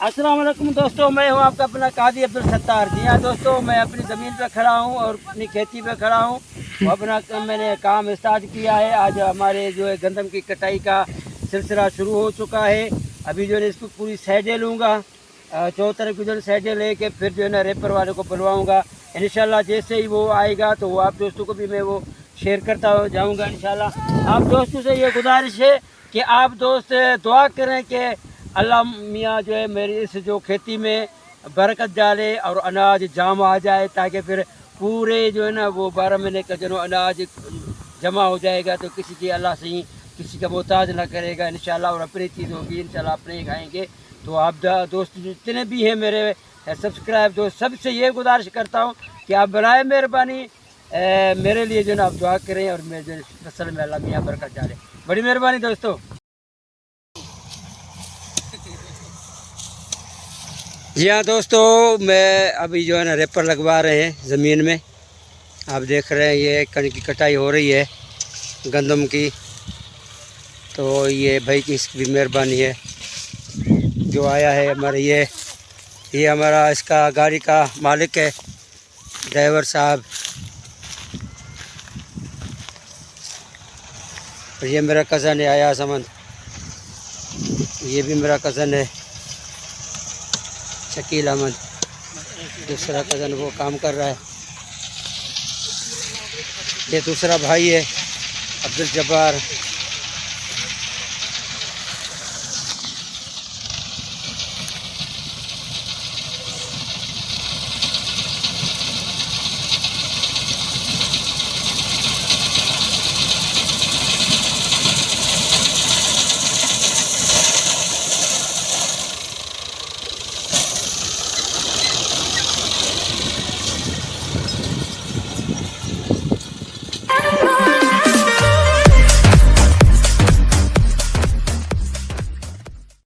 अस्सलाम वालेकुम दोस्तों, मैं हूं आपका अपना कादी अब्दुल सत्तार। जी हाँ दोस्तों, मैं अपनी ज़मीन पर खड़ा हूं और अपनी खेती पे खड़ा हूं। वो अपना मैंने काम स्टार्ट किया है। आज हमारे जो है गंदम की कटाई का सिलसिला शुरू हो चुका है। अभी जो है इसको पूरी साइडें लूँगा, चौथी तरफ की जो है साइडें लेके फिर जो है ना रेपर वाले को बुलवाऊँगा। इंशाल्लाह जैसे ही वो आएगा तो वो आप दोस्तों को भी मैं वो शेयर करता जाऊँगा इंशाल्लाह। आप दोस्तों से ये गुजारिश है कि आप दोस्त दुआ करें कि अल्लाह मियाँ जो है मेरी इस जो खेती में बरकत डाले और अनाज जाम आ जाए, ताकि फिर पूरे जो है ना वो 12 महीने का जो अनाज जमा हो जाएगा तो किसी की अल्लाह से ही किसी का मोहताज ना करेगा इंशाल्लाह। और अपनी चीज़ होगी इंशाल्लाह, अपने ही खाएंगे। तो आप दोस्त जितने भी हैं मेरे सब्सक्राइब दोस्त, सबसे ये गुजारिश करता हूँ कि आप बनाए मेहरबानी मेरे लिए जो ना आप दुआ करें और मेरे जो फसल में अल्लाह मियाँ बरकत डाले। बड़ी मेहरबानी दोस्तों। जी हाँ दोस्तों, मैं अभी जो है ना रेपर लगवा रहे हैं ज़मीन में। आप देख रहे हैं ये कणक की कटाई हो रही है गंदम की। तो ये भाई की इसकी भी मेहरबानी है जो आया है हमारे। ये हमारा इसका गाड़ी का मालिक है, ड्राइवर साहब। और ये मेरा कज़न है आया समन, ये भी मेरा कज़न है शकील अहमद। दूसरा कज़न वो काम कर रहा है। ये दूसरा भाई है अब्दुल जब्बार।